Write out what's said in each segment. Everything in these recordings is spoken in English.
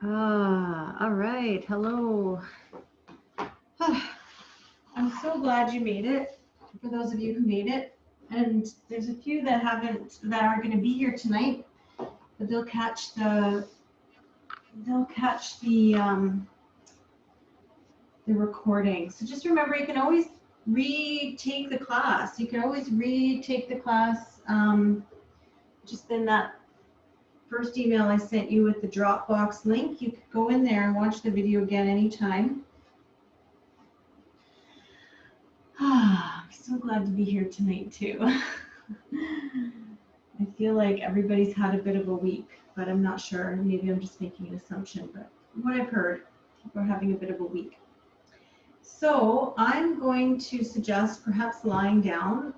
All right. Hello. I'm so glad you made it. For those of you who made it, and there's a few that aren't going to be here tonight, but they'll catch the recording. So just remember, you can always retake the class. You can always retake the class. Just in that first email I sent you with the Dropbox link, you could go in there and watch the video again anytime. I'm so glad to be here tonight too. I feel like everybody's had a bit of a week, but I'm not sure. Maybe I'm just making an assumption, but from what I've heard, people are having a bit of a week. So I'm going to suggest perhaps lying down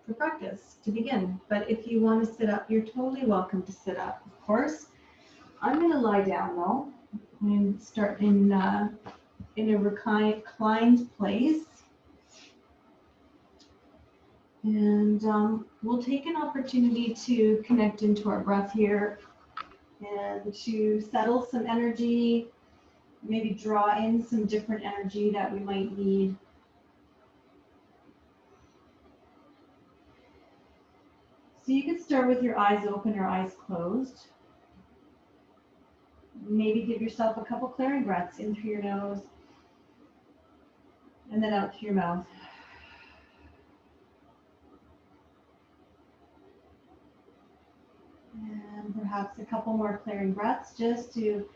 for practice to begin. But if you want to sit up, you're totally welcome to sit up, of course. I'm going to lie down though and start in a reclined place. And we'll take an opportunity to connect into our breath here and to settle some energy, maybe draw in some different energy that we might need. So you can start with your eyes open or eyes closed. Maybe give yourself a couple clearing breaths in through your nose and then out through your mouth. And perhaps a couple more clearing breaths just to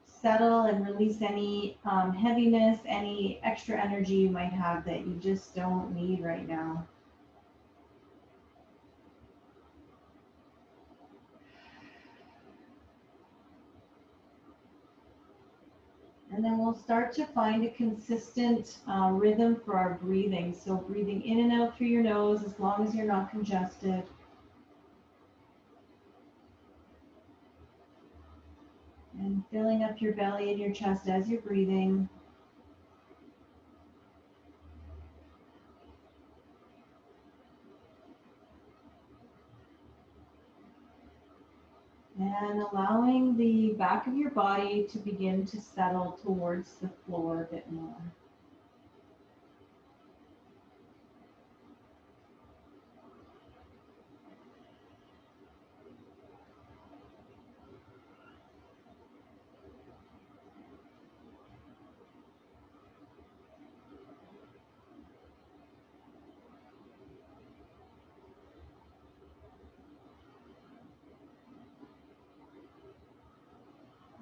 settle and release any heaviness, any extra energy you might have that you just don't need right now. And then we'll start to find a consistent rhythm for our breathing. So breathing in and out through your nose as long as you're not congested. And filling up your belly and your chest as you're breathing. And allowing the back of your body to begin to settle towards the floor a bit more.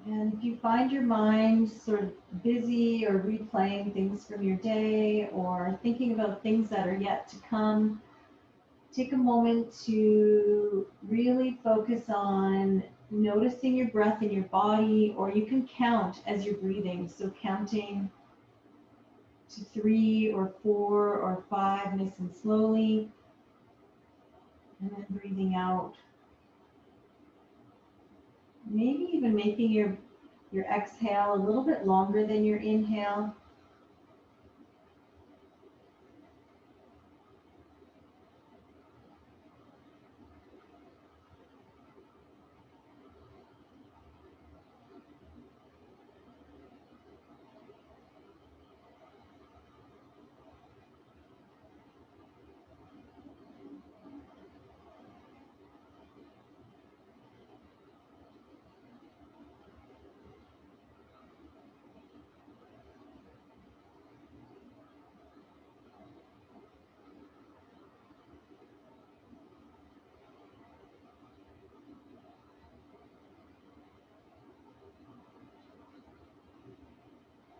And if you find your mind sort of busy or replaying things from your day or thinking about things that are yet to come, take a moment to really focus on noticing your breath in your body, or you can count as you're breathing. So counting to 3 or 4 or 5, nice and slowly, and then breathing out. Maybe even making your exhale a little bit longer than your inhale.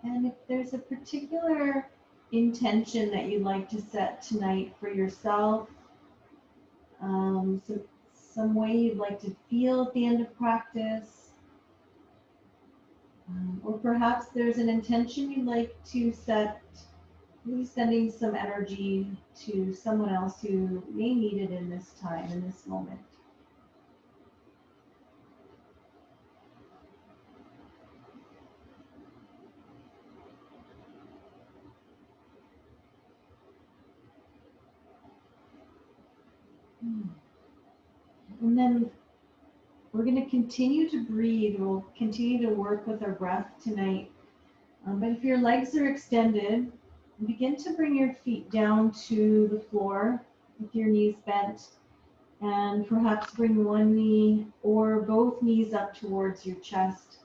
And if there's a particular intention that you'd like to set tonight for yourself, some way you'd like to feel at the end of practice, or perhaps there's an intention you'd like to set, really sending some energy to someone else who may need it in this time, in this moment. And then we're going to continue to breathe. We'll continue to work with our breath tonight. But if your legs are extended, begin to bring your feet down to the floor with your knees bent, and perhaps bring one knee or both knees up towards your chest.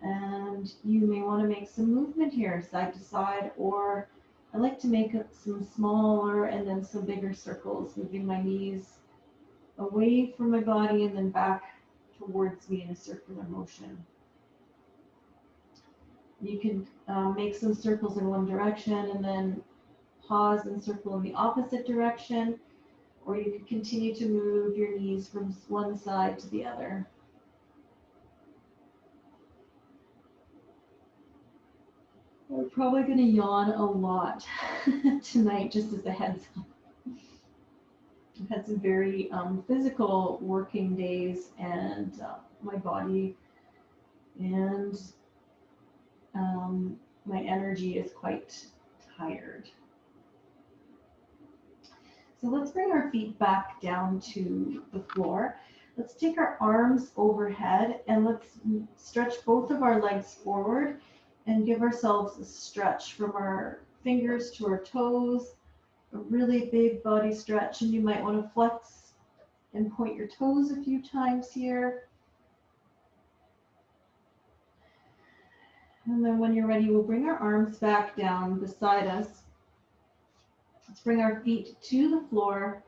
And you may want to make some movement here, side to side, or I like to make some smaller and then some bigger circles, moving my knees away from my body and then back towards me in a circular motion. You can make some circles in one direction and then pause and circle in the opposite direction, or you can continue to move your knees from one side to the other. We're probably going to yawn a lot tonight, just as a heads up. I've had some very physical working days, and my body and my energy is quite tired. So let's bring our feet back down to the floor. Let's take our arms overhead and let's stretch both of our legs forward and give ourselves a stretch from our fingers to our toes, a really big body stretch. And you might want to flex and point your toes a few times here. And then when you're ready, we'll bring our arms back down beside us. Let's bring our feet to the floor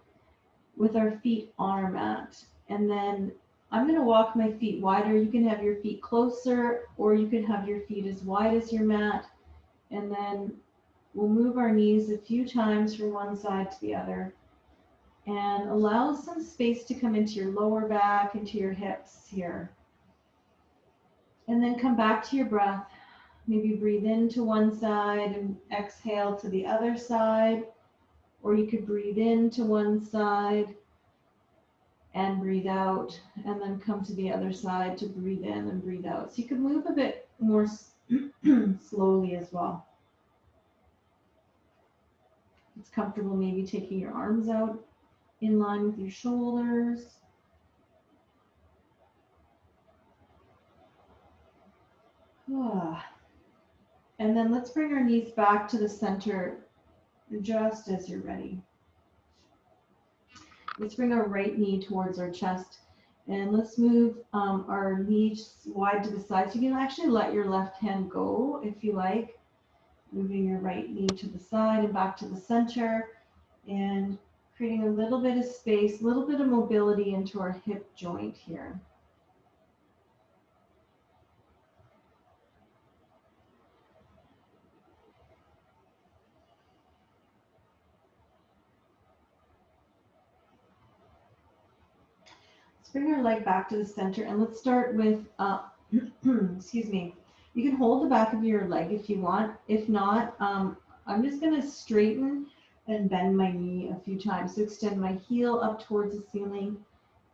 with our feet on our mat. And then I'm going to walk my feet wider. You can have your feet closer, or you can have your feet as wide as your mat. And then we'll move our knees a few times from one side to the other. And allow some space to come into your lower back, into your hips here. And then come back to your breath. Maybe breathe into one side and exhale to the other side. Or you could breathe into one side and breathe out, and then come to the other side to breathe in and breathe out. So you could move a bit more slowly as well. It's comfortable maybe taking your arms out in line with your shoulders. And then let's bring our knees back to the center just as you're ready. Let's bring our right knee towards our chest, and let's move our knees wide to the side. So you can actually let your left hand go if you like, moving your right knee to the side and back to the center, and creating a little bit of space, a little bit of mobility into our hip joint here. Bring our leg back to the center, and let's start with, excuse me, you can hold the back of your leg if you want. If not, I'm just going to straighten and bend my knee a few times. So extend my heel up towards the ceiling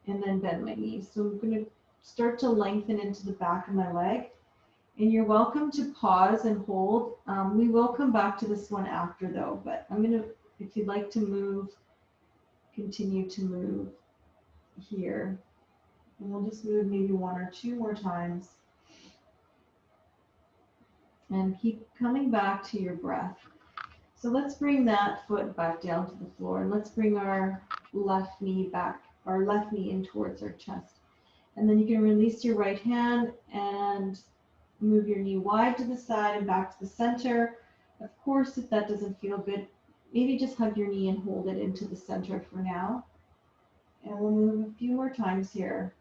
and then bend my knee. So I'm going to start to lengthen into the back of my leg. And you're welcome to pause and hold. We will come back to this one after though, but I'm going to, if you'd like to move, continue to move here. And we'll just move maybe one or two more times. And keep coming back to your breath. So let's bring that foot back down to the floor, and let's bring our left knee back, our left knee in towards our chest. And then you can release your right hand and move your knee wide to the side and back to the center. Of course, if that doesn't feel good, maybe just hug your knee and hold it into the center for now. And we'll move a few more times here,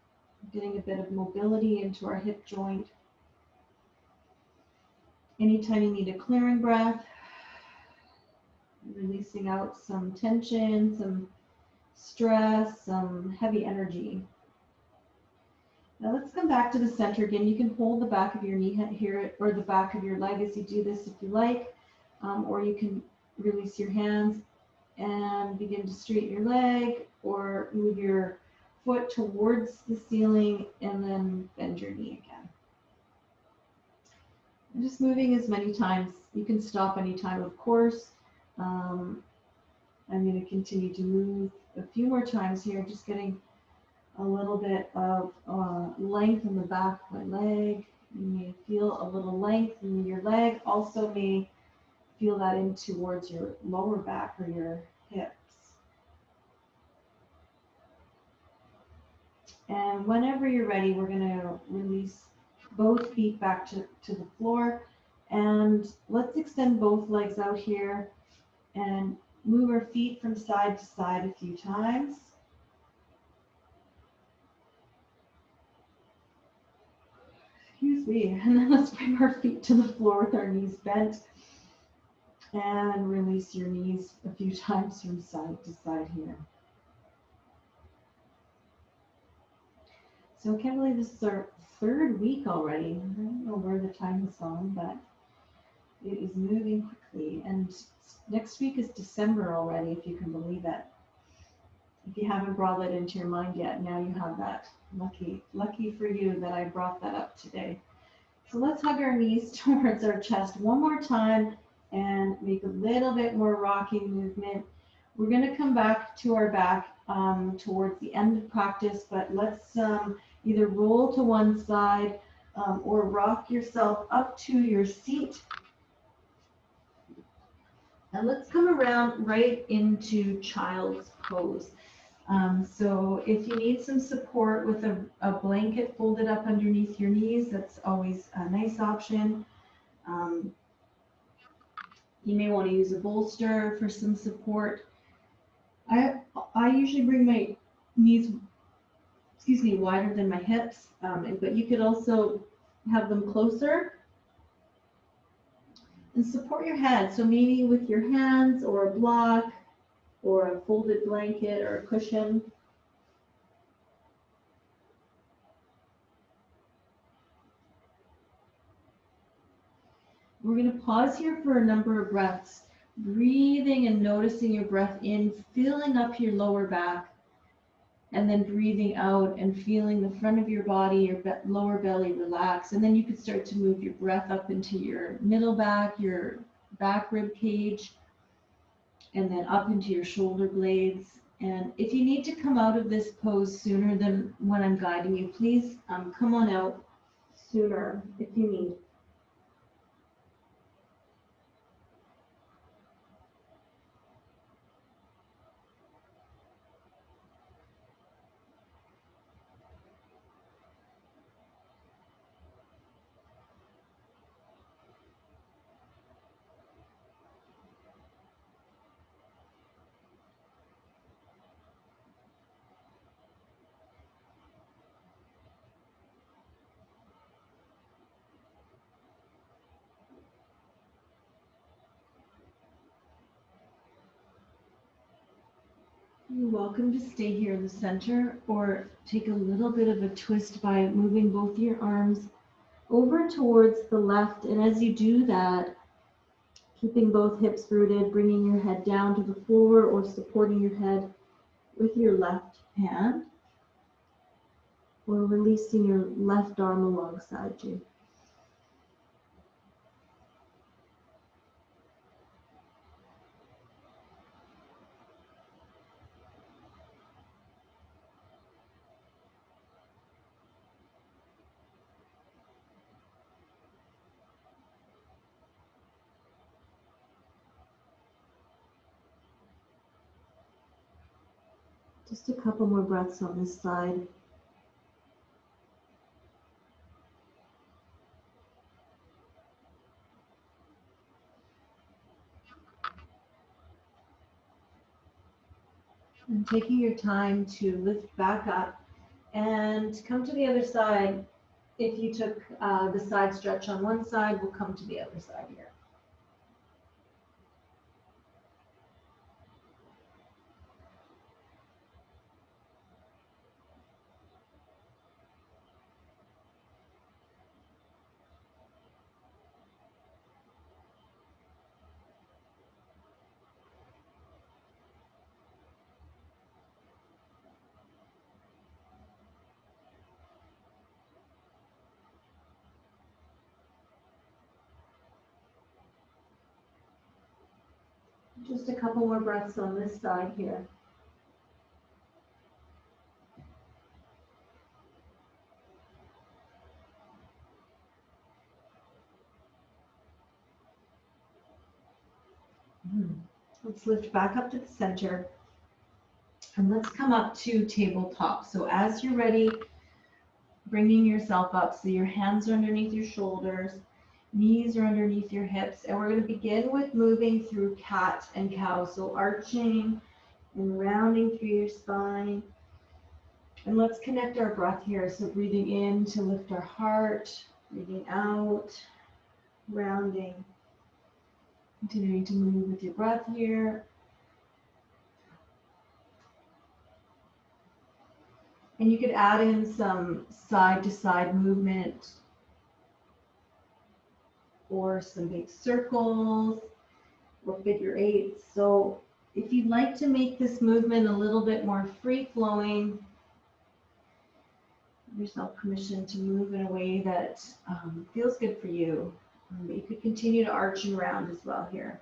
getting a bit of mobility into our hip joint. Anytime you need a clearing breath, releasing out some tension, some stress, some heavy energy. Now let's come back to the center again. You can hold the back of your knee here, or the back of your leg as you do this if you like, or you can release your hands and begin to straighten your leg, or move your foot towards the ceiling and then bend your knee again. And just moving as many times. You can stop anytime, of course. I'm going to continue to move a few more times here, just getting a little bit of length in the back of my leg. You may feel a little length in your leg. Also may feel that in towards your lower back or your hips. And whenever you're ready, we're going to release both feet back to the floor. And let's extend both legs out here and move our feet from side to side a few times. Excuse me. And then let's bring our feet to the floor with our knees bent. And release your knees a few times from side to side here. So I can't believe this is our third week already. I don't know where the time has gone, but it is moving quickly. And next week is December already, if you can believe it. If you haven't brought that into your mind yet, now you have that. Lucky for you that I brought that up today. So let's hug our knees towards our chest one more time and make a little bit more rocking movement. We're going to come back to our back towards the end of practice, but let's either roll to one side or rock yourself up to your seat. And let's come around right into child's pose. So if you need some support with a blanket folded up underneath your knees, that's always a nice option. You may want to use a bolster for some support. I usually bring my knees, wider than my hips, but you could also have them closer and support your head. So maybe with your hands or a block or a folded blanket or a cushion. We're going to pause here for a number of breaths, breathing and noticing your breath in, filling up your lower back, and then breathing out and feeling the front of your body, your lower belly relax. And then you could start to move your breath up into your middle back, your back rib cage, and then up into your shoulder blades. And if you need to come out of this pose sooner than when I'm guiding you, please come on out sooner if you need. You're welcome to stay here in the center or take a little bit of a twist by moving both your arms over towards the left. And as you do that, keeping both hips rooted, bringing your head down to the floor or supporting your head with your left hand or releasing your left arm alongside you. Just a couple more breaths on this side. And taking your time to lift back up and come to the other side. If you took the side stretch on one side, we'll come to the other side here. Just a couple more breaths on this side here. Let's lift back up to the center. And let's come up to tabletop. So as you're ready, bringing yourself up so your hands are underneath your shoulders, knees are underneath your hips. And we're going to begin with moving through cat and cow. So arching and rounding through your spine. And let's connect our breath here. So breathing in to lift our heart, breathing out, rounding. Continuing to move with your breath here. And you could add in some side to side movement or some big circles or figure eights. So if you'd like to make this movement a little bit more free flowing, give yourself permission to move in a way that feels good for you. But you could continue to arch and round as well here.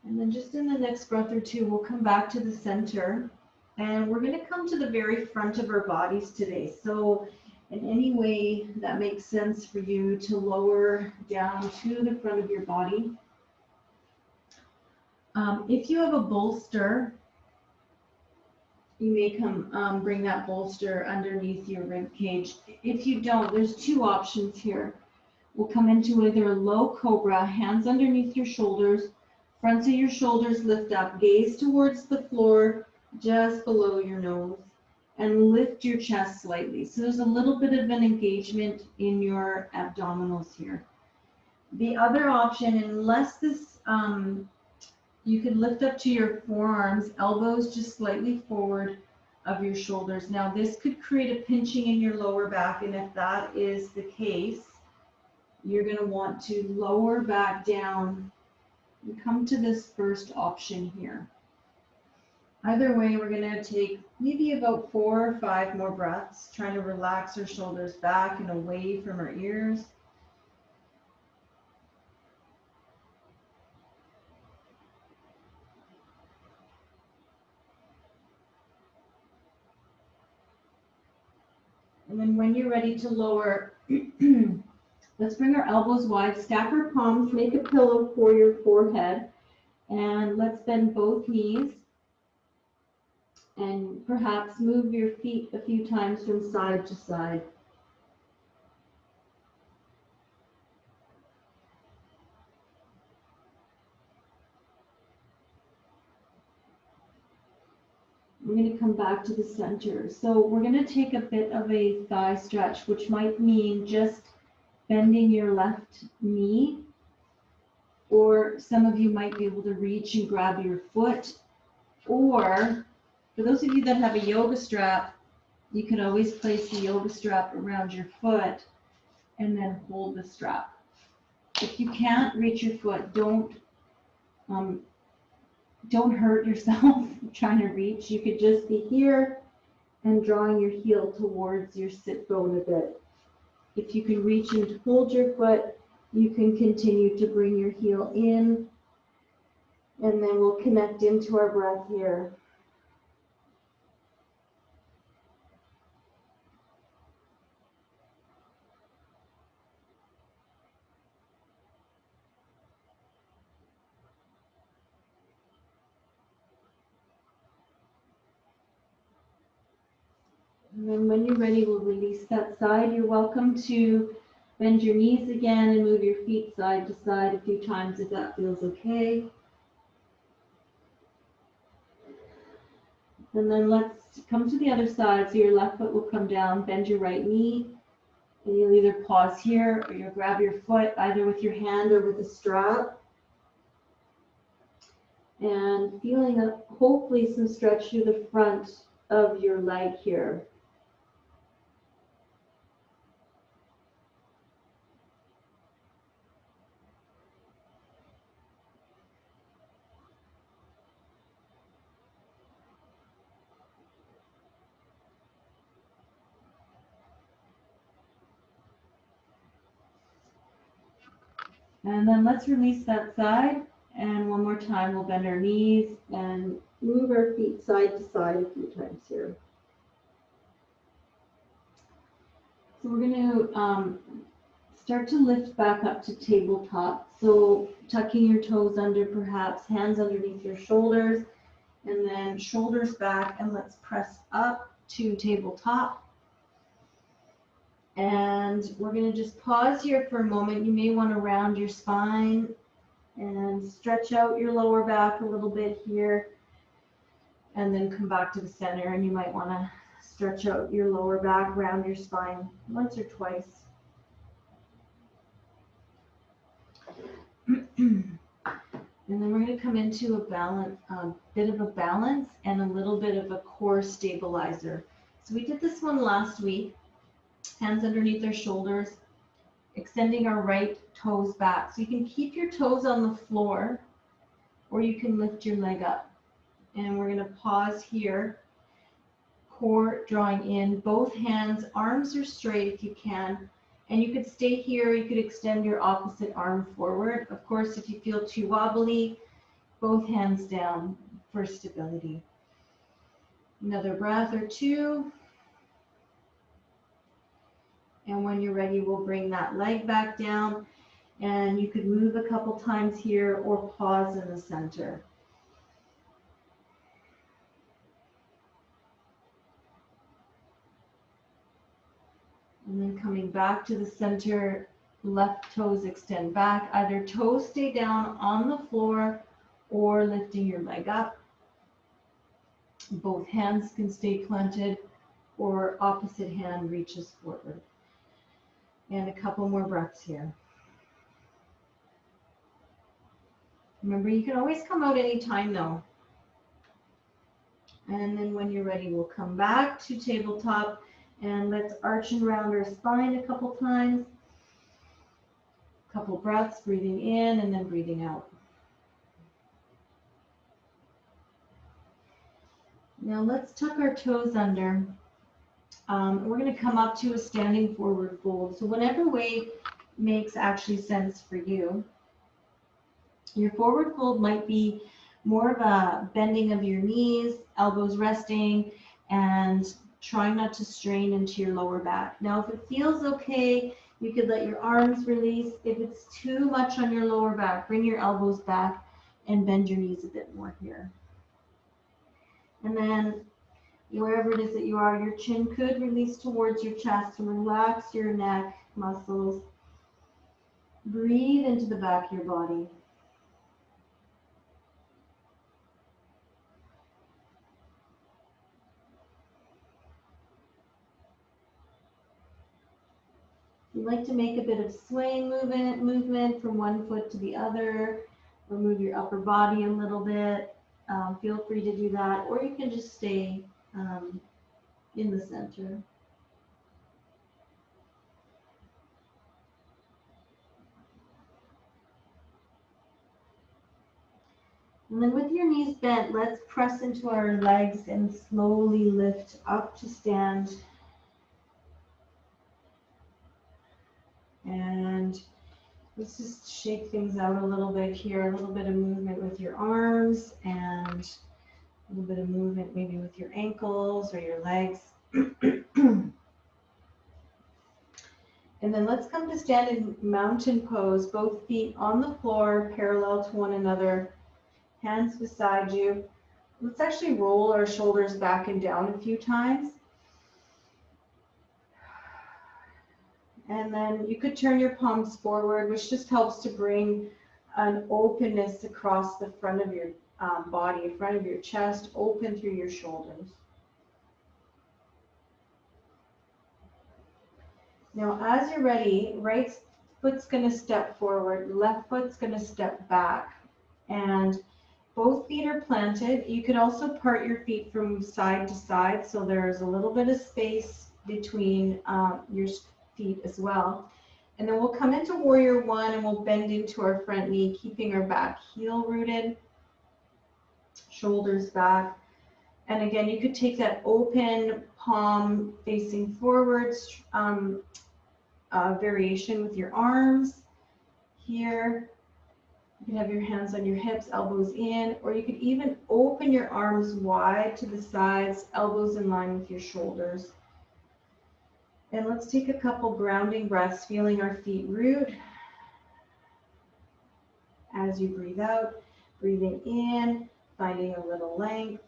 And then just in the next breath or two, we'll come back to the center. And we're going to come to the very front of our bodies today. So in any way that makes sense for you to lower down to the front of your body. If you have a bolster, you may come bring that bolster underneath your rib cage. If you don't, there's two options here. We'll come into either a low cobra, hands underneath your shoulders, fronts of your shoulders lift up, gaze towards the floor just below your nose, and lift your chest slightly. So there's a little bit of an engagement in your abdominals here. The other option, unless this, you can lift up to your forearms, elbows just slightly forward of your shoulders. Now this could create a pinching in your lower back, and if that is the case, you're going to want to lower back down and come to this first option here. Either way, we're going to take maybe about 4 or 5 more breaths, trying to relax our shoulders back and away from our ears. And then when you're ready to lower, let's bring our elbows wide, stack our palms, make a pillow for your forehead, and let's bend both knees. And perhaps move your feet a few times from side to side. We're going to come back to the center. So we're going to take a bit of a thigh stretch, which might mean just bending your left knee, or some of you might be able to reach and grab your foot, or for those of you that have a yoga strap, you can always place the yoga strap around your foot and then hold the strap. If you can't reach your foot, don't hurt yourself trying to reach. You could just be here and drawing your heel towards your sit bone a bit. If you can reach and hold your foot, you can continue to bring your heel in, and then we'll connect into our breath here. And then when you're ready, we'll release that side. You're welcome to bend your knees again and move your feet side to side a few times if that feels okay. And then let's come to the other side. So your left foot will come down, bend your right knee, and you'll either pause here or you'll grab your foot either with your hand or with a strap. And feeling hopefully some stretch through the front of your leg here. And then let's release that side. And one more time, we'll bend our knees and move our feet side to side a few times here. So we're going to start to lift back up to tabletop. So tucking your toes under, perhaps hands underneath your shoulders, and then shoulders back, and let's press up to tabletop. And we're going to just pause here for a moment. You may want to round your spine and stretch out your lower back a little bit here, and then come back to the center. And you might want to stretch out your lower back, round your spine once or twice. And then we're going to come into a bit of a balance and a little bit of a core stabilizer. So we did this one last week. Hands underneath our shoulders, extending our right toes back. So you can keep your toes on the floor, or you can lift your leg up. And we're going to pause here. Core drawing in, both hands, arms are straight if you can. And you could stay here, you could extend your opposite arm forward. Of course, if you feel too wobbly, both hands down for stability. Another breath or two. And when you're ready, we'll bring that leg back down. And you could move a couple times here or pause in the center. And then coming back to the center, left toes extend back. Either toes stay down on the floor or lifting your leg up. Both hands can stay planted, or opposite hand reaches forward. And a couple more breaths here. Remember, you can always come out anytime though. And then when you're ready, we'll come back to tabletop. And let's arch and round our spine a couple times. Couple breaths, breathing in and then breathing out. Now let's tuck our toes under. We're going to come up to a standing forward fold. So whatever way makes actually sense for you. Your forward fold might be more of a bending of your knees, elbows resting, and trying not to strain into your lower back. Now, if it feels okay, you could let your arms release. If it's too much on your lower back, bring your elbows back and bend your knees a bit more here. And then wherever it is that you are, your chin could release towards your chest and relax your neck muscles. Breathe into the back of your body. If you'd like to make a bit of swing movement from one foot to the other, or move your upper body a little bit, feel free to do that, or you can just stay in the center. And then with your knees bent, let's press into our legs and slowly lift up to stand. And let's just shake things out a little bit here, a little bit of movement with your arms and a little bit of movement maybe with your ankles or your legs. And then let's come to stand in mountain pose, both feet on the floor, parallel to one another, hands beside you. Let's actually roll our shoulders back and down a few times. And then you could turn your palms forward, which just helps to bring an openness across the front of your body, front of your chest, open through your shoulders. Now, as you're ready, right foot's going to step forward, left foot's going to step back, and both feet are planted. You could also part your feet from side to side, so there's a little bit of space between your feet as well. And then we'll come into warrior one and we'll bend into our front knee, keeping our back heel rooted, shoulders back. And again, you could take that open palm facing forwards variation with your arms here. You can have your hands on your hips, elbows in, or you could even open your arms wide to the sides, elbows in line with your shoulders. And let's take a couple grounding breaths, feeling our feet root as you breathe out, breathing in, finding a little length,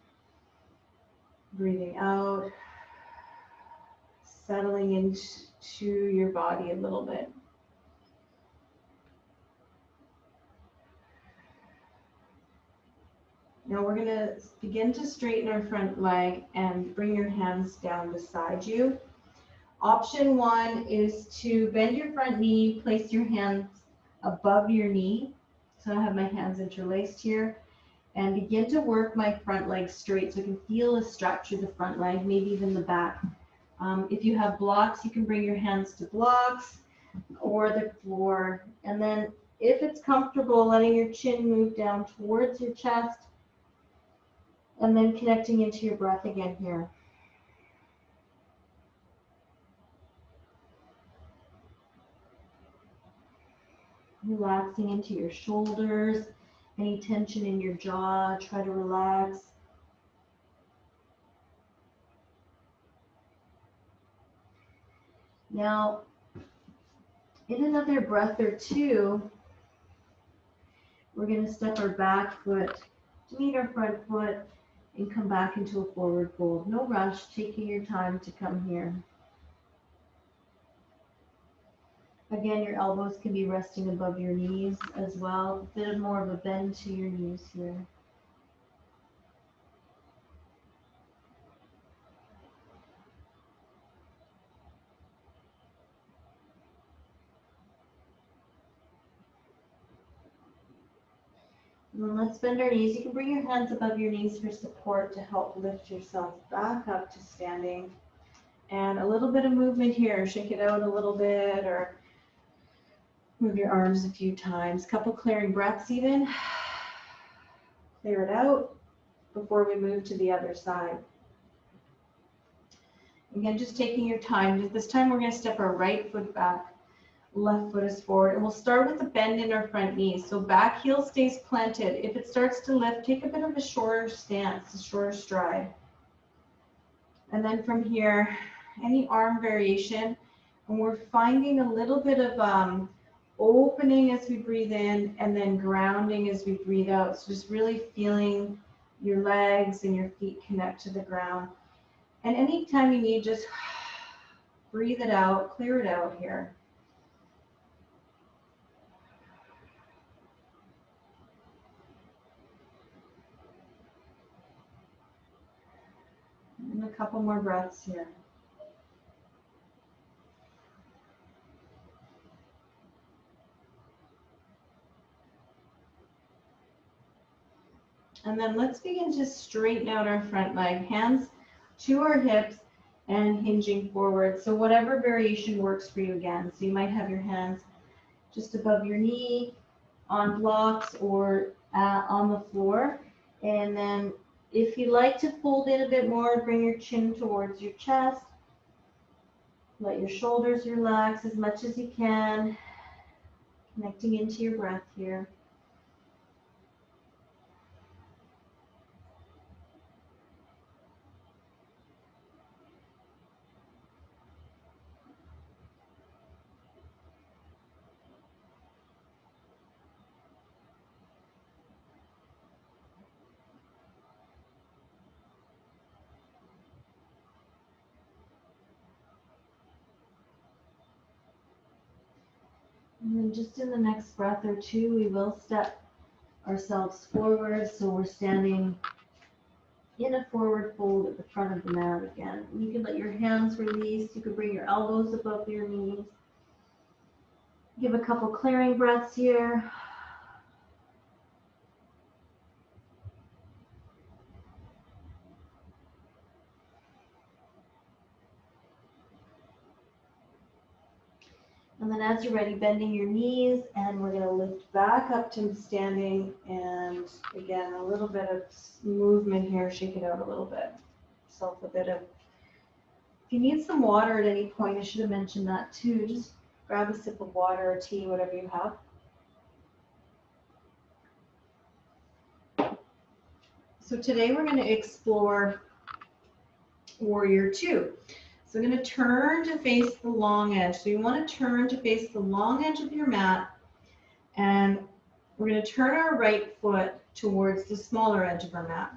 breathing out, settling into your body a little bit. Now we're going to begin to straighten our front leg and bring your hands down beside you. Option one is to bend your front knee, place your hands above your knee. So I have my hands interlaced here, and begin to work my front leg straight so I can feel a stretch through the front leg, maybe even the back. If you have blocks, you can bring your hands to blocks or the floor. And then if it's comfortable, letting your chin move down towards your chest, and then connecting into your breath again here. Relaxing into your shoulders, any tension in your jaw, try to relax. Now, in another breath or two, we're going to step our back foot to meet our front foot and come back into a forward fold. No rush, taking your time to come here. Again, your elbows can be resting above your knees as well. A bit more of a bend to your knees here. And then let's bend our knees. You can bring your hands above your knees for support to help lift yourself back up to standing. And a little bit of movement here. Shake it out a little bit or move your arms a few times. Couple clearing breaths even. Clear it out before we move to the other side. Again, just taking your time. This time we're going to step our right foot back. Left foot is forward, and we'll start with a bend in our front knees. So back heel stays planted. If it starts to lift, take a bit of a shorter stance, a shorter stride. And then from here, any arm variation, and we're finding a little bit of opening as we breathe in and then grounding as we breathe out. So just really feeling your legs and your feet connect to the ground. And anytime you need, just breathe it out, clear it out here. And a couple more breaths here. And then let's begin to straighten out our front leg. Hands to our hips and hinging forward. So whatever variation works for you again. So you might have your hands just above your knee, on blocks, or on the floor. And then if you like to fold in a bit more, bring your chin towards your chest. Let your shoulders relax as much as you can, connecting into your breath here. And then just in the next breath or two, we will step ourselves forward. So we're standing in a forward fold at the front of the mat again. You can let your hands release. You can bring your elbows above your knees. Give a couple clearing breaths here. And then as you're ready, bending your knees, and we're going to lift back up to standing. And again, a little bit of movement here, shake it out a little bit. Self a bit of, if you need some water at any point, I should have mentioned that too. Just grab a sip of water or tea, whatever you have. So today we're going to explore Warrior Two. So I'm going to turn to face the long edge. So you want to turn to face the long edge of your mat, and we're going to turn our right foot towards the smaller edge of our mat.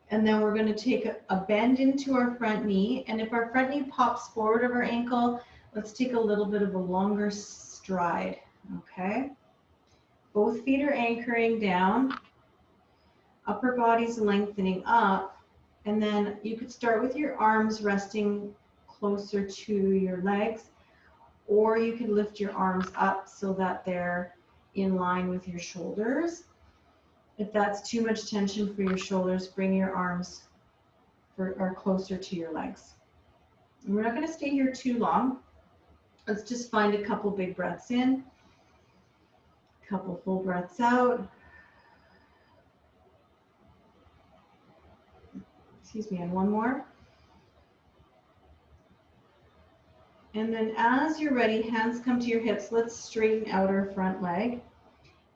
And then we're going to take a bend into our front knee. And if our front knee pops forward of our ankle, let's take a little bit of a longer stride, okay? Both feet are anchoring down. Upper body's lengthening up. And then you could start with your arms resting closer to your legs, or you could lift your arms up so that they're in line with your shoulders. If that's too much tension for your shoulders, bring your arms or closer to your legs. And we're not going to stay here too long. Let's just find a couple big breaths in, a couple full breaths out. Excuse me, and one more. And then as you're ready, hands come to your hips. Let's straighten out our front leg.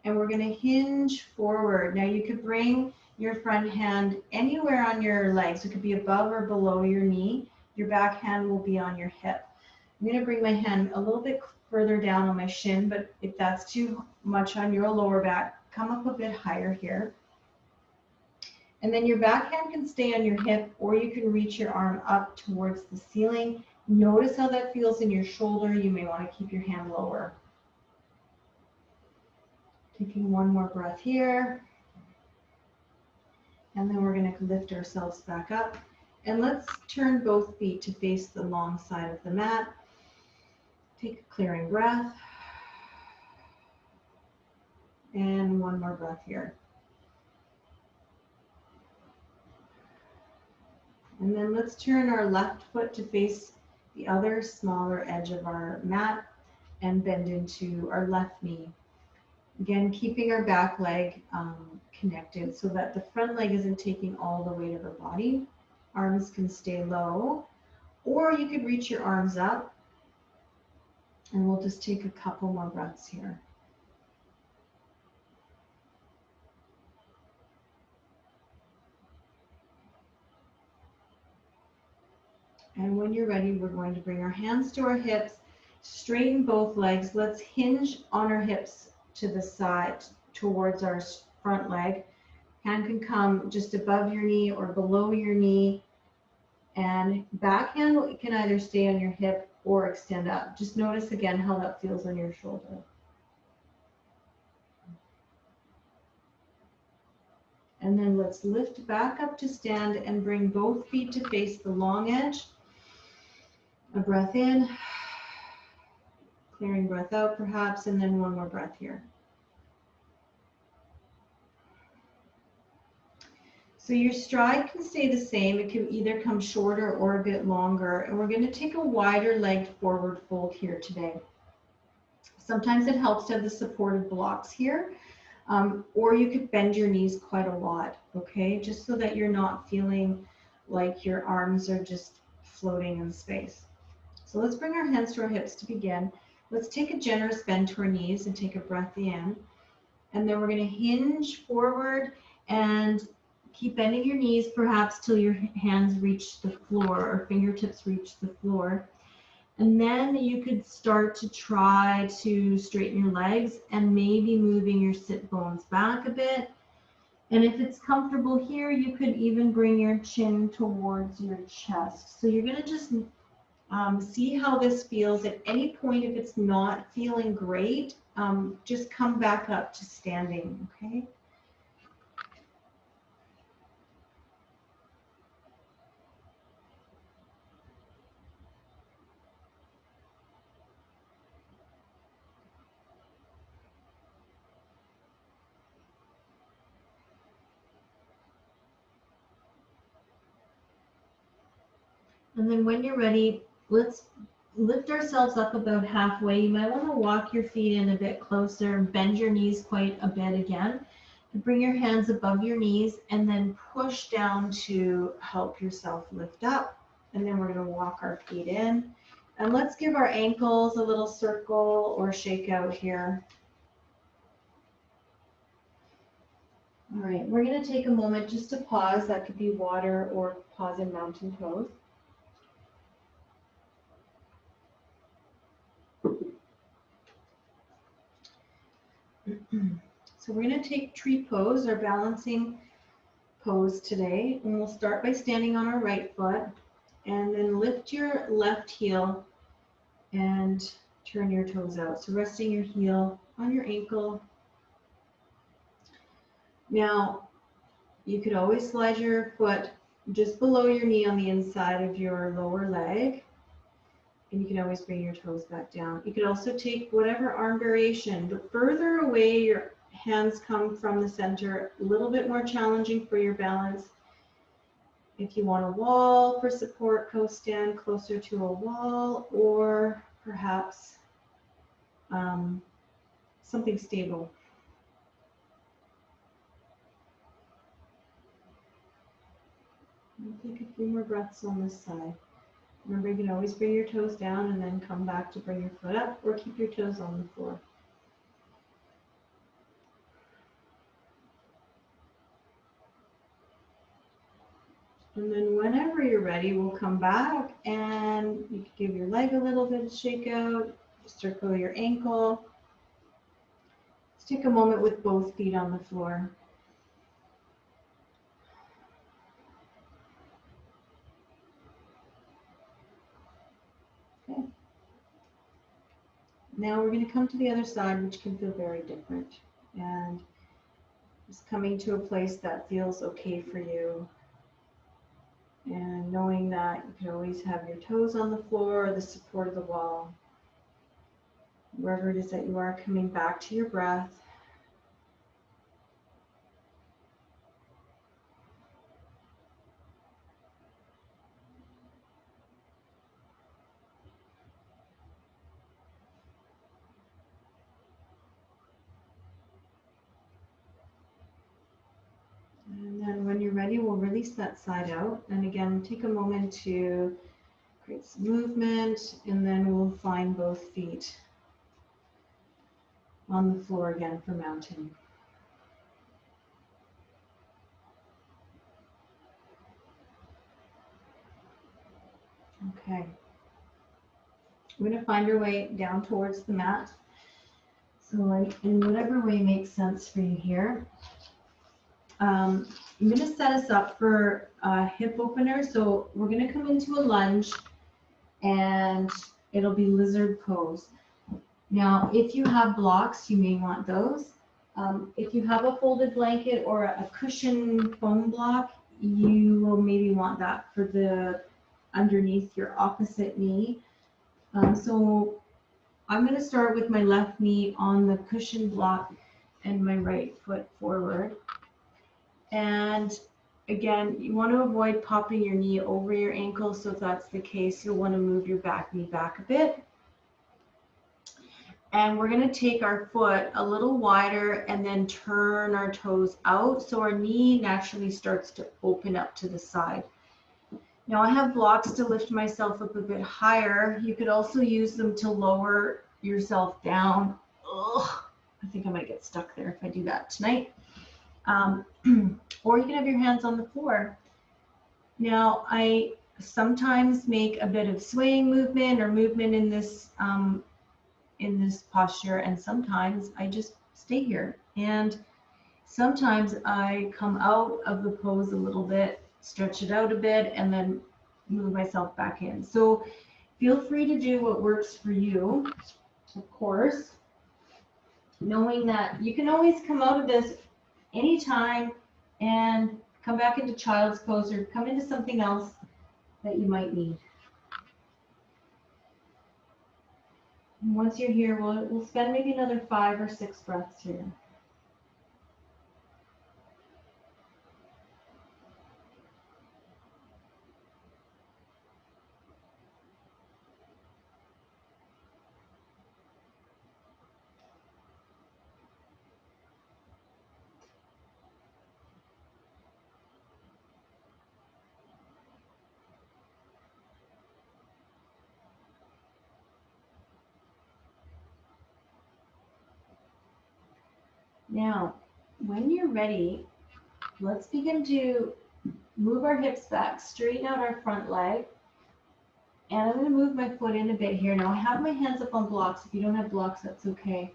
And we're going to hinge forward. Now you could bring your front hand anywhere on your legs. It could be above or below your knee. Your back hand will be on your hip. I'm going to bring my hand a little bit further down on my shin, but if that's too much on your lower back, come up a bit higher here. And then your back hand can stay on your hip, or you can reach your arm up towards the ceiling. Notice how that feels in your shoulder. You may want to keep your hand lower. Taking one more breath here. And then we're going to lift ourselves back up. And let's turn both feet to face the long side of the mat. Take a clearing breath. And one more breath here. And then let's turn our left foot to face the other smaller edge of our mat and bend into our left knee. Again, keeping our back leg connected so that the front leg isn't taking all the weight of our body. Arms can stay low, or you could reach your arms up. And we'll just take a couple more breaths here. And when you're ready, we're going to bring our hands to our hips, straighten both legs. Let's hinge on our hips to the side towards our front leg. Hand can come just above your knee or below your knee. And back hand can either stay on your hip or extend up. Just notice again how that feels on your shoulder. And then let's lift back up to stand and bring both feet to face the long edge. A breath in, clearing breath out perhaps, and then one more breath here. So your stride can stay the same. It can either come shorter or a bit longer. And we're going to take a wider legged forward fold here today. Sometimes it helps to have the supportive blocks here, or you could bend your knees quite a lot, okay? Just so that you're not feeling like your arms are just floating in space. So let's bring our hands to our hips to begin. Let's take a generous bend to our knees and take a breath in. And then we're going to hinge forward and keep bending your knees perhaps till your hands reach the floor or fingertips reach the floor. And then you could start to try to straighten your legs and maybe moving your sit bones back a bit. And if it's comfortable here, you could even bring your chin towards your chest. So you're going to just see how this feels. At any point, if it's not feeling great, just come back up to standing, okay? And then when you're ready, let's lift ourselves up about halfway. You might want to walk your feet in a bit closer and bend your knees quite a bit again. And bring your hands above your knees and then push down to help yourself lift up. And then we're going to walk our feet in. And let's give our ankles a little circle or shake out here. All right, we're going to take a moment just to pause. That could be water or pause in mountain pose. So we're going to take tree pose or balancing pose today, and we'll start by standing on our right foot and then lift your left heel and turn your toes out. So resting your heel on your ankle. Now, you could always slide your foot just below your knee on the inside of your lower leg, and you can always bring your toes back down. You could also take whatever arm variation. The further away your hands come from the center, a little bit more challenging for your balance. If you want a wall for support, go stand closer to a wall, or perhaps something stable. We'll take a few more breaths on this side. Remember, you can always bring your toes down and then come back to bring your foot up, or keep your toes on the floor. And then whenever you're ready, we'll come back and you can give your leg a little bit of shake out, circle your ankle. Let's take a moment with both feet on the floor. Okay. Now we're going to come to the other side, which can feel very different. And just coming to a place that feels okay for you. And knowing that you can always have your toes on the floor or the support of the wall. Wherever it is that you are, coming back to your breath. And then when you're ready, we'll release that side out. And again, take a moment to create some movement, and then we'll find both feet on the floor again for mountain. Okay. We're going to find our way down towards the mat. So like in whatever way makes sense for you here. I'm going to set us up for a hip opener. So we're going to come into a lunge and it'll be lizard pose. Now, if you have blocks, you may want those. If you have a folded blanket or a cushion foam block, you will maybe want that for the underneath your opposite knee. So I'm going to start with my left knee on the cushion block and my right foot forward. And again, you want to avoid popping your knee over your ankle. So if that's the case, you'll want to move your back knee back a bit. And we're going to take our foot a little wider and then turn our toes out. So our knee naturally starts to open up to the side. Now I have blocks to lift myself up a bit higher. You could also use them to lower yourself down. Ugh, I think I might get stuck there if I do that tonight. Or you can have your hands on the floor. Now I sometimes make a bit of swaying movement or movement in this posture, and sometimes I just stay here. And sometimes I come out of the pose a little bit, stretch it out a bit, and then move myself back in. So feel free to do what works for you, of course, knowing that you can always come out of this anytime and come back into child's pose or come into something else that you might need. And once you're here, we'll spend maybe another 5 or 6 breaths here. Now, when you're ready, Let's begin to move our hips back, straighten out our front leg. And I'm going to move my foot in a bit here. Now I have my hands up on blocks. If you don't have blocks, that's okay.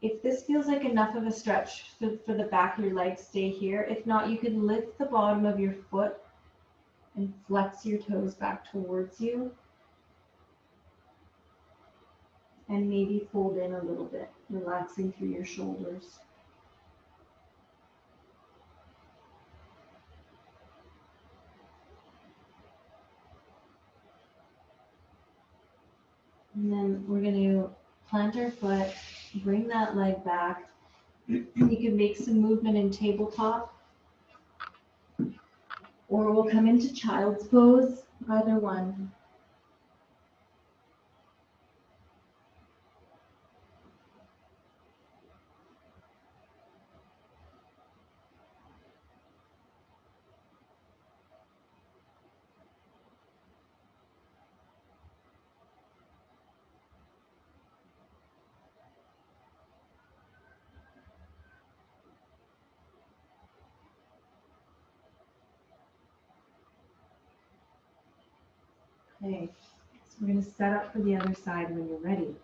If this feels like enough of a stretch for the back of your leg, stay here. If not, you can lift the bottom of your foot and flex your toes back towards you. And maybe fold in a little bit, relaxing through your shoulders. And then we're going to plant our foot, bring that leg back. You can make some movement in tabletop, or we'll come into child's pose, either one. Okay, so we're going to set up for the other side when you're ready.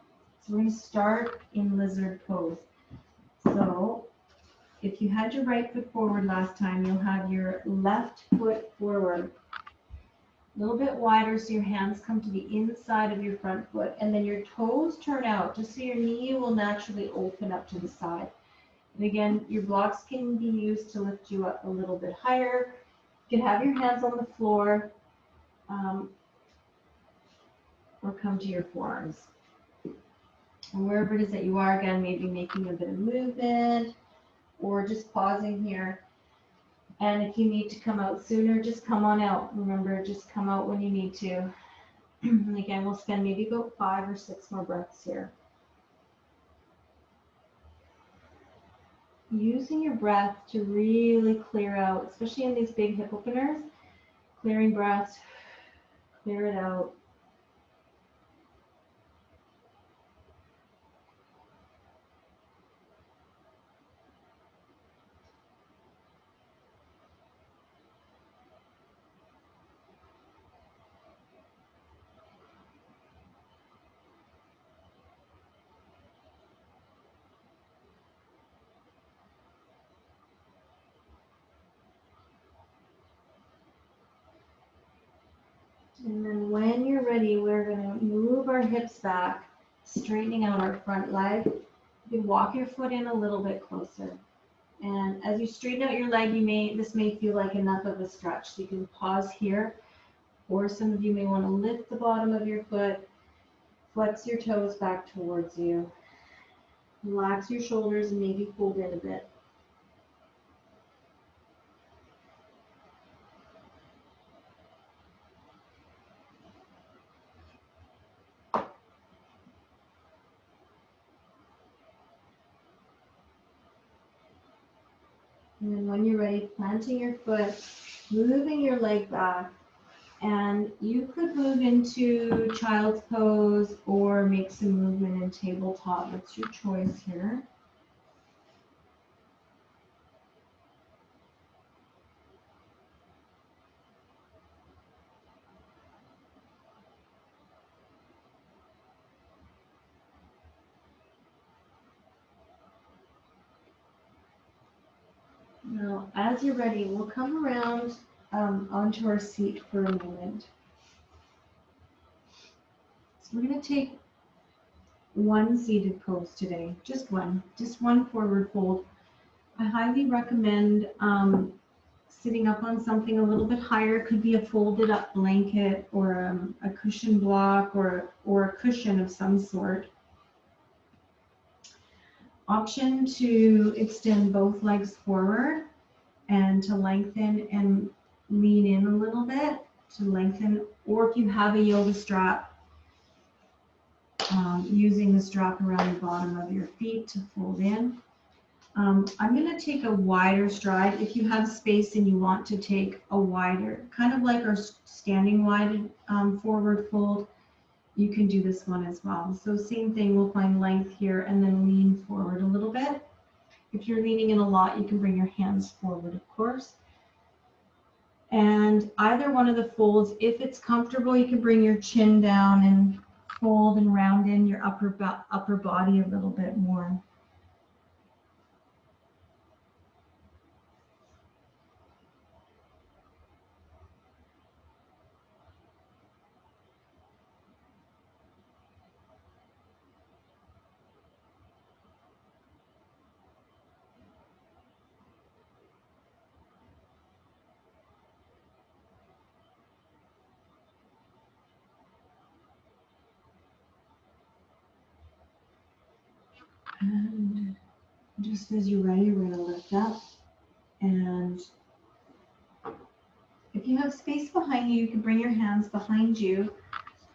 So we're going to start in lizard pose. So if you had your right foot forward last time, you'll have your left foot forward, a little bit wider so your hands come to the inside of your front foot, and then your toes turn out just so your knee will naturally open up to the side. And again, your blocks can be used to lift you up a little bit higher. You can have your hands on the floor, or come to your forearms. And wherever it is that you are, again, maybe making a bit of movement or just pausing here. And if you need to come out sooner, just come on out. Remember, just come out when you need to. And again, we'll spend maybe about 5 or 6 more breaths here. Using your breath to really clear out, especially in these big hip openers, clearing breaths, clear it out. And then when you're ready, we're going to move our hips back, straightening out our front leg. You can walk your foot in a little bit closer. And as you straighten out your leg, this may feel like enough of a stretch. So you can pause here, or some of you may want to lift the bottom of your foot, flex your toes back towards you. Relax your shoulders and maybe fold in a bit. And then when you're ready, planting your foot, moving your leg back, and you could move into child's pose or make some movement in tabletop. That's your choice here. Now, as you're ready, we'll come around onto our seat for a moment. So we're going to take one seated pose today, just one forward fold. I highly recommend sitting up on something a little bit higher. It could be a folded up blanket or a cushion block or a cushion of some sort. Option to extend both legs forward and to lengthen and lean in a little bit to lengthen, or if you have a yoga strap, using the strap around the bottom of your feet to fold in. I'm going to take a wider stride. If you have space and you want to take a wider, kind of like our standing wide forward fold, you can do this one as well. So same thing, we'll find length here and then lean forward a little bit. If you're leaning in a lot, you can bring your hands forward, of course. And either one of the folds, if it's comfortable, you can bring your chin down and fold and round in your upper body a little bit more. And just as you're ready, we're going to lift up. And if you have space behind you, you can bring your hands behind you.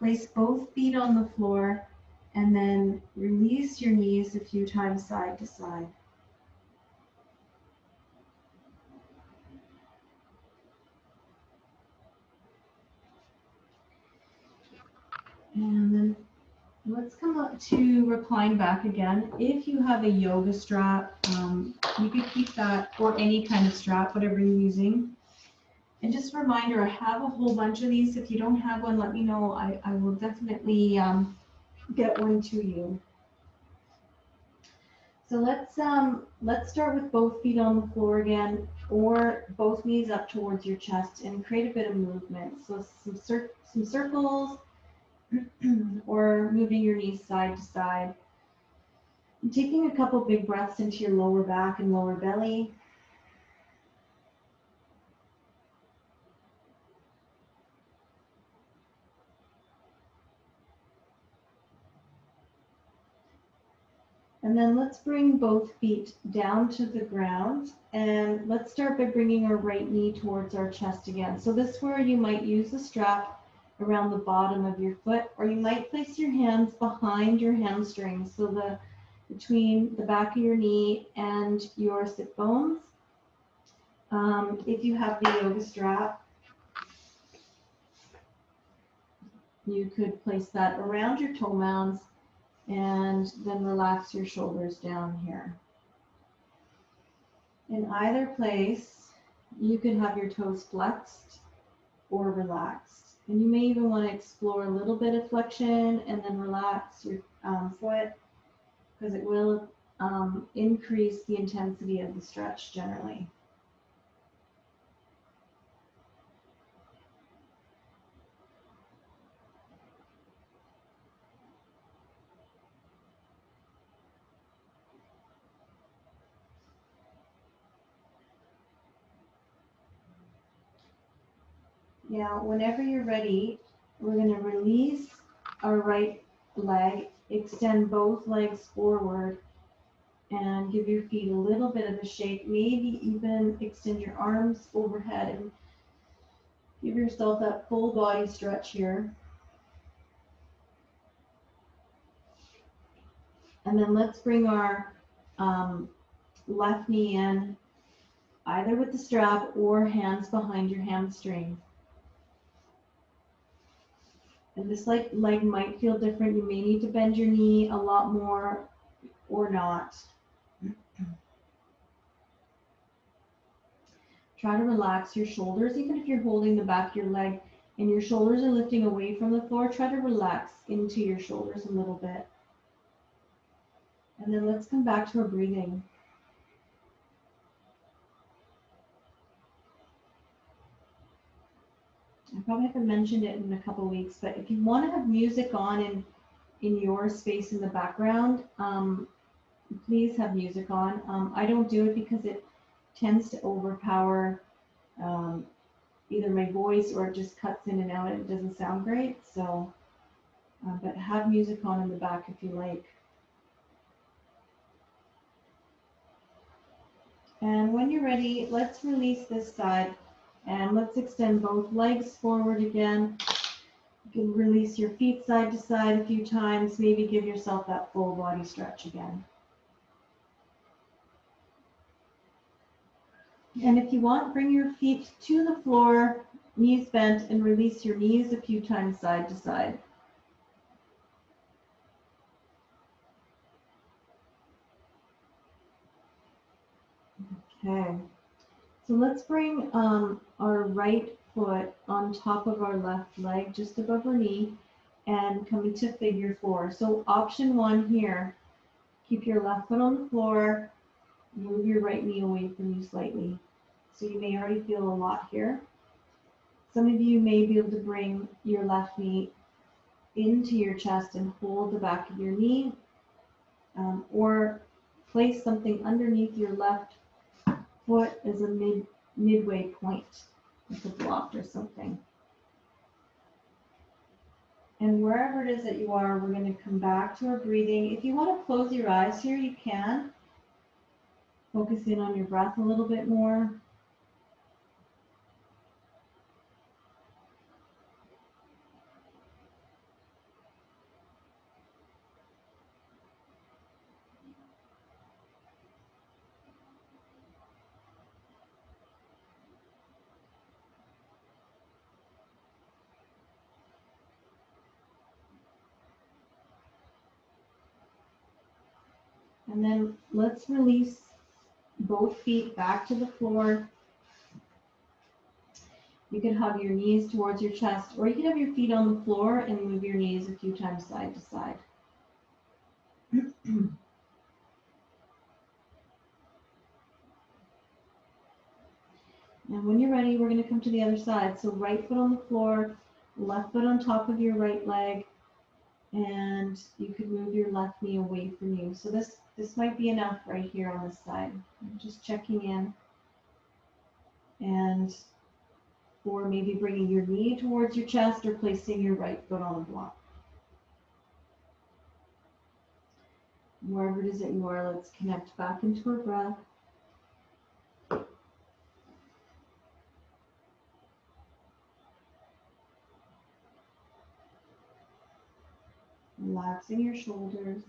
Place both feet on the floor and then release your knees a few times side to side. And then let's come up to recline back again. If you have a yoga strap, you could keep that, or any kind of strap, whatever you're using. And just a reminder, I have a whole bunch of these. If you don't have one, let me know. I will definitely get one to you. So let's start with both feet on the floor again, or both knees up towards your chest, and create a bit of movement. So some circles, or moving your knees side to side. And taking a couple big breaths into your lower back and lower belly. And then let's bring both feet down to the ground, and let's start by bringing our right knee towards our chest again. So this is where you might use the strap around the bottom of your foot, or you might place your hands behind your hamstrings, so between the back of your knee and your sit bones. If you have the yoga strap, you could place that around your toe mounds and then relax your shoulders down here. In either place, you could have your toes flexed or relaxed. And you may even want to explore a little bit of flexion and then relax your foot, because it will increase the intensity of the stretch generally. Now, whenever you're ready, we're going to release our right leg, extend both legs forward, and give your feet a little bit of a shake. Maybe even extend your arms overhead and give yourself that full body stretch here. And then let's bring our left knee in, either with the strap or hands behind your hamstring. And this leg might feel different. You may need to bend your knee a lot more or not. Try to relax your shoulders, even if you're holding the back of your leg and your shoulders are lifting away from the floor. Try to relax into your shoulders a little bit. And then let's come back to our breathing. I probably haven't mentioned it in a couple of weeks, but if you want to have music on in your space in the background, please have music on. I don't do it because it tends to overpower either my voice, or it just cuts in and out and it doesn't sound great. So, but have music on in the back if you like. And when you're ready, let's release this side. And let's extend both legs forward again. You can release your feet side to side a few times. Maybe give yourself that full body stretch again. And if you want, bring your feet to the floor, knees bent, and release your knees a few times side to side. Okay. So let's bring our right foot on top of our left leg, just above our knee, and come into figure four. So option one here, keep your left foot on the floor, move your right knee away from you slightly. So you may already feel a lot here. Some of you may be able to bring your left knee into your chest and hold the back of your knee, or place something underneath your left foot as a midway point, like a block or something. And wherever it is that you are, we're going to come back to our breathing. If you want to close your eyes here, you can. Focus in on your breath a little bit more. And then let's release both feet back to the floor. You can hug your knees towards your chest, or you can have your feet on the floor and move your knees a few times side to side. And when you're ready, we're going to come to the other side. So right foot on the floor, left foot on top of your right leg, and you could move your left knee away from you. So this might be enough right here on this side. I'm just checking in, and or maybe bringing your knee towards your chest or placing your right foot on the block. Wherever it is that you are, let's connect back into our breath. Relaxing your shoulders.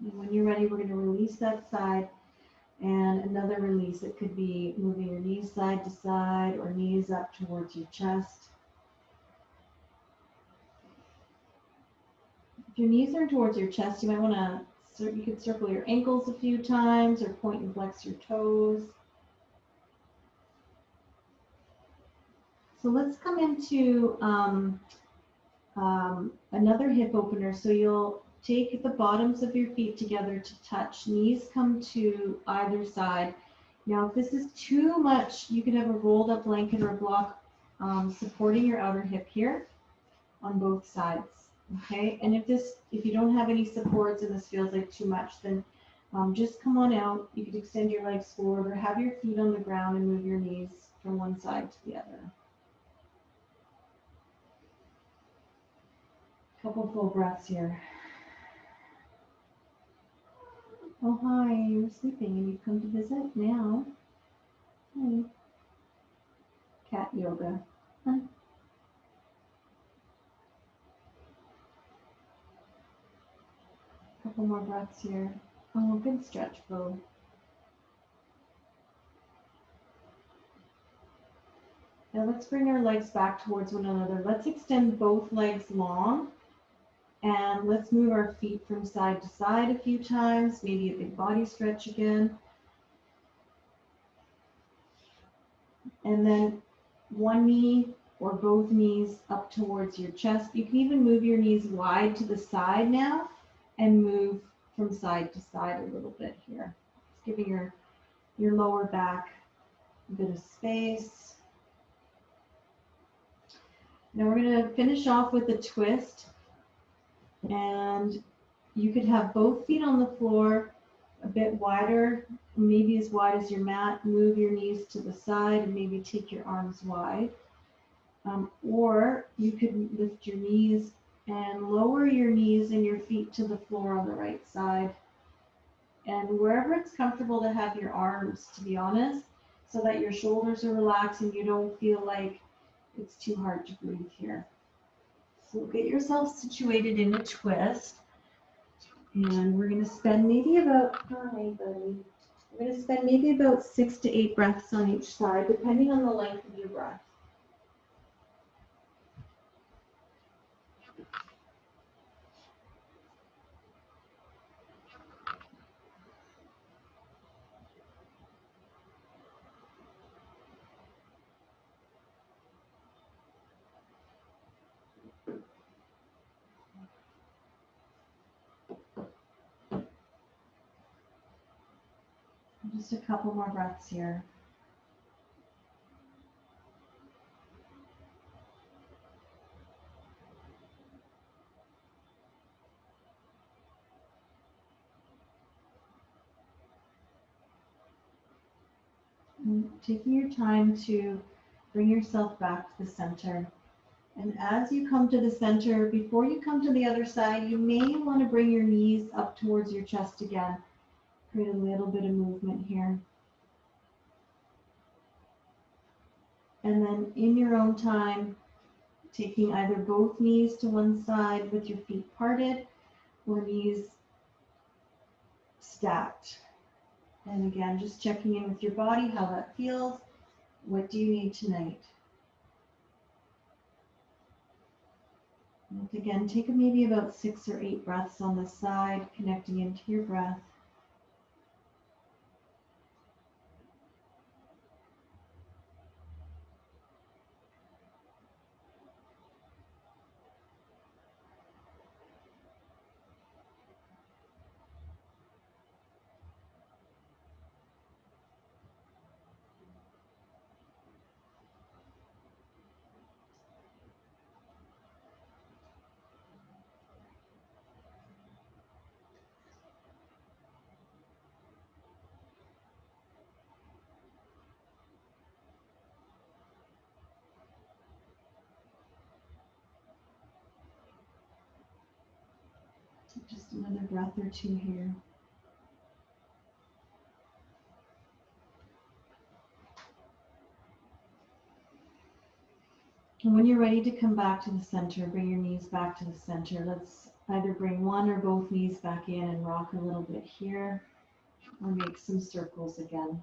And when you're ready, we're going to release that side, and another release. It could be moving your knees side to side or knees up towards your chest. If your knees are towards your chest, you might want to, you could circle your ankles a few times or point and flex your toes. So let's come into another hip opener. So you'll take the bottoms of your feet together to touch. Knees come to either side. Now, if this is too much, you could have a rolled up blanket or a block supporting your outer hip here on both sides. Okay, and if you don't have any supports and this feels like too much, then just come on out. You could extend your legs forward or have your feet on the ground and move your knees from one side to the other. Couple full breaths here. Oh, hi, you were sleeping and you've come to visit now. Hi. Cat yoga. Huh? Couple more breaths here. Oh, good stretch, Bo. Now let's bring our legs back towards one another. Let's extend both legs long. And let's move our feet from side to side a few times, maybe a big body stretch again. And then one knee or both knees up towards your chest. You can even move your knees wide to the side now and move from side to side a little bit here. Just giving your lower back a bit of space. Now we're going to finish off with a twist. And you could have both feet on the floor, a bit wider, maybe as wide as your mat. Move your knees to the side and maybe take your arms wide. Or you could lift your knees and lower your knees and your feet to the floor on the right side. And wherever it's comfortable to have your arms, to be honest, so that your shoulders are relaxed and you don't feel like it's too hard to breathe here. So get yourself situated in a twist. And we're going to spend maybe about, hi buddy, we're going to spend maybe about 6 to 8 breaths on each side, depending on the length of your breath. Just a couple more breaths here. And taking your time to bring yourself back to the center. And as you come to the center, before you come to the other side, you may want to bring your knees up towards your chest again. Create a little bit of movement here. And then in your own time, taking either both knees to one side with your feet parted or knees stacked. And again, just checking in with your body, how that feels. What do you need tonight? And again, take maybe about 6 or 8 breaths on this side, connecting into your breath. Just another breath or two here. And when you're ready to come back to the center, bring your knees back to the center. Let's either bring one or both knees back in and rock a little bit here, or make some circles again.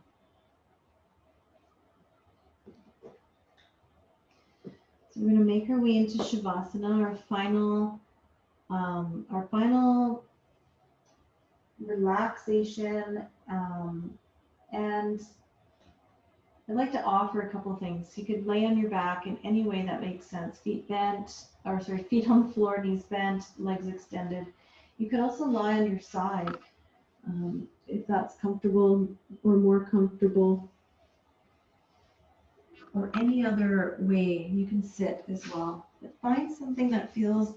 So we're going to make our way into Shavasana, our final relaxation, and I'd like to offer a couple of things. You could lay on your back in any way that makes sense. Feet bent, or sorry, feet on the floor, knees bent, legs extended. You could also lie on your side if that's comfortable or more comfortable. Or any other way you can sit as well. But find something that feels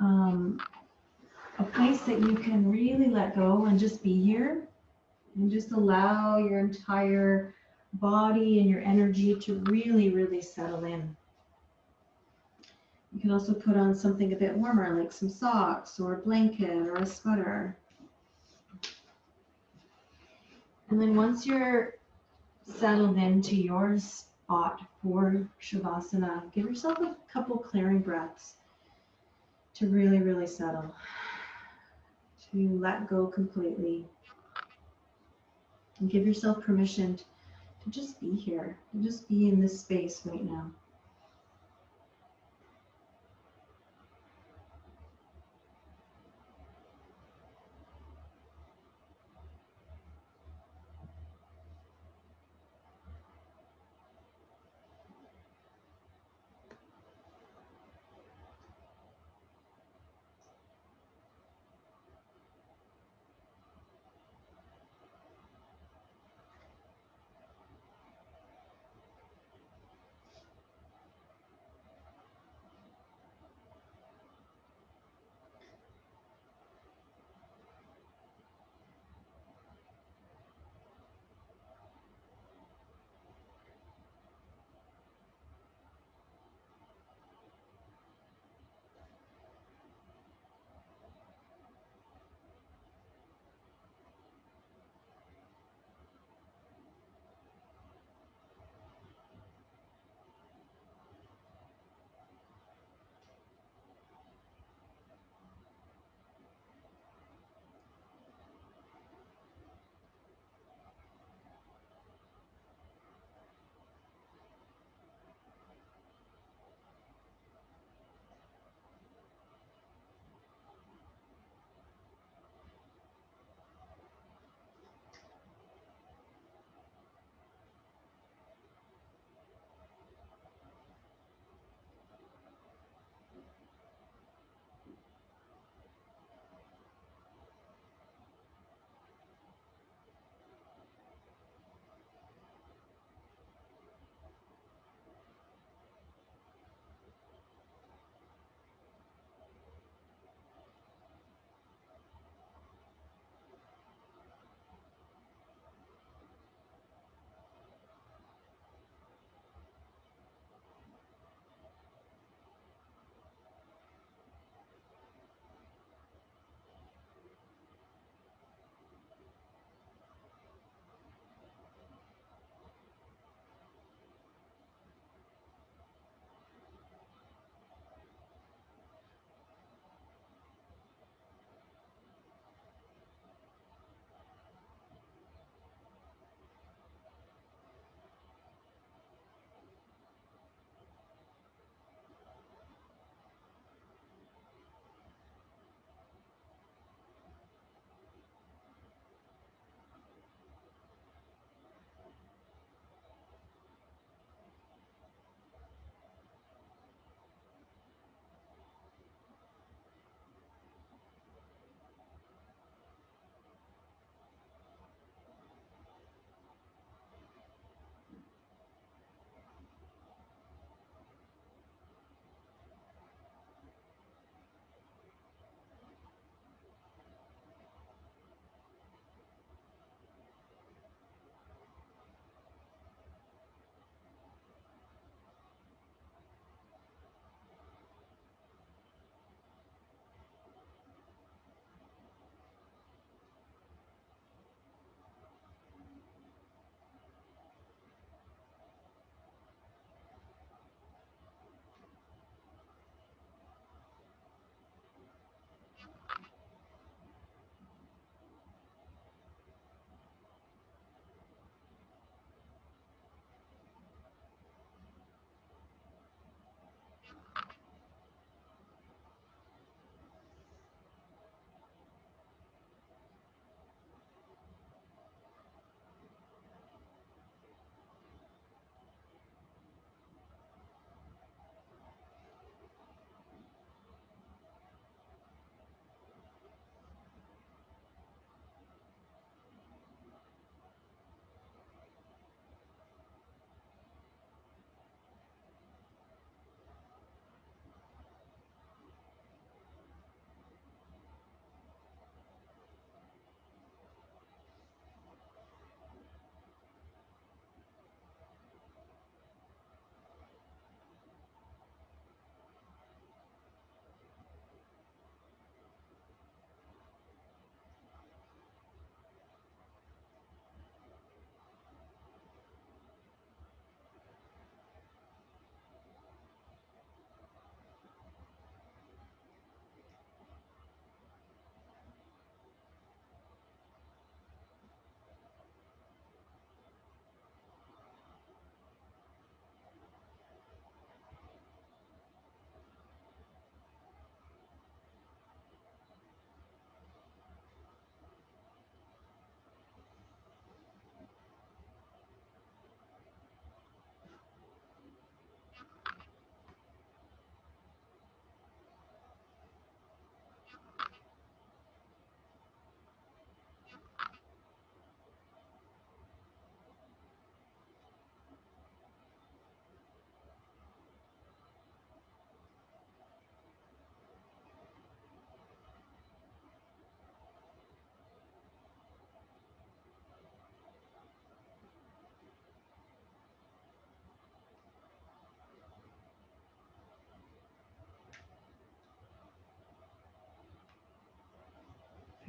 a place that you can really let go and just be here and just allow your entire body and your energy to really, really settle in. You can also put on something a bit warmer, like some socks or a blanket or a sweater. And then once you're settled into your spot for Shavasana, give yourself a couple clearing breaths to really, really settle, to let go completely, and give yourself permission to just be here, to just be in this space right now.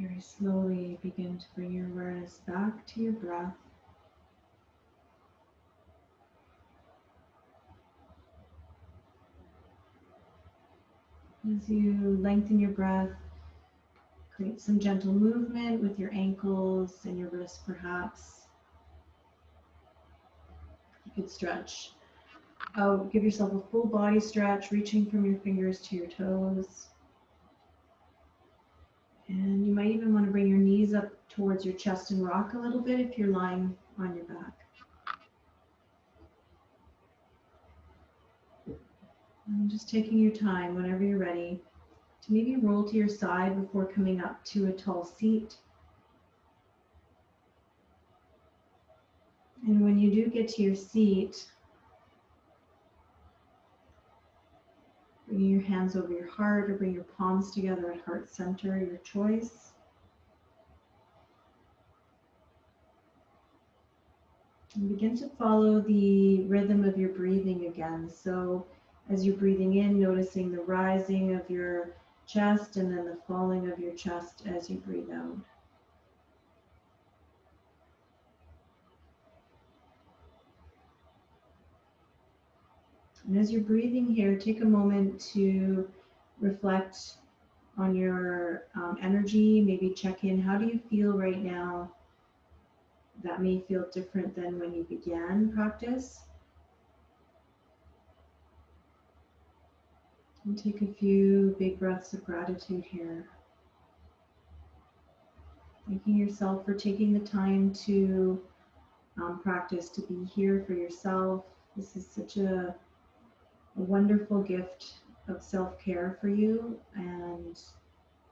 Very slowly begin to bring your awareness back to your breath. As you lengthen your breath, create some gentle movement with your ankles and your wrists perhaps. You could stretch out, give yourself a full body stretch, reaching from your fingers to your toes. And you might even want to bring your knees up towards your chest and rock a little bit if you're lying on your back. And just taking your time whenever you're ready to maybe roll to your side before coming up to a tall seat. And when you do get to your seat, bringing your hands over your heart or bring your palms together at heart center, your choice. And begin to follow the rhythm of your breathing again. So as you're breathing in, noticing the rising of your chest and then the falling of your chest as you breathe out. And as you're breathing here, take a moment to reflect on your energy, maybe check in. How do you feel right now? That may feel different than when you began practice. And take a few big breaths of gratitude here. Thanking yourself for taking the time to practice, to be here for yourself. This is such a wonderful gift of self-care for you, and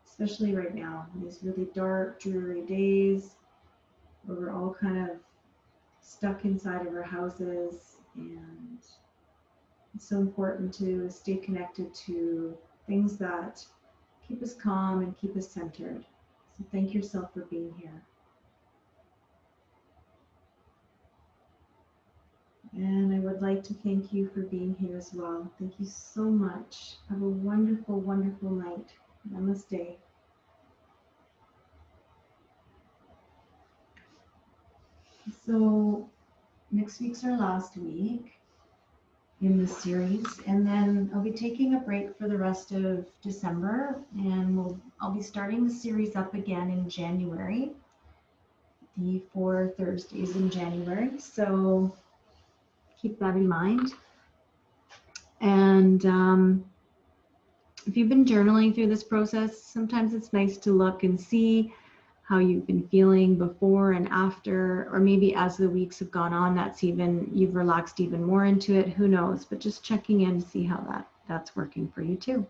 especially right now, in these really dark, dreary days where we're all kind of stuck inside of our houses, and it's so important to stay connected to things that keep us calm and keep us centered. So thank yourself for being here. And I would like to thank you for being here as well. Thank you so much. Have a wonderful, wonderful night. Namaste. So next week's our last week in the series, and then I'll be taking a break for the rest of December, and I'll be starting the series up again in January, the 4 Thursdays in January. So keep that in mind. And if you've been journaling through this process, sometimes it's nice to look and see how you've been feeling before and after, or maybe as the weeks have gone on, you've relaxed even more into it, who knows, but just checking in to see how that's working for you too.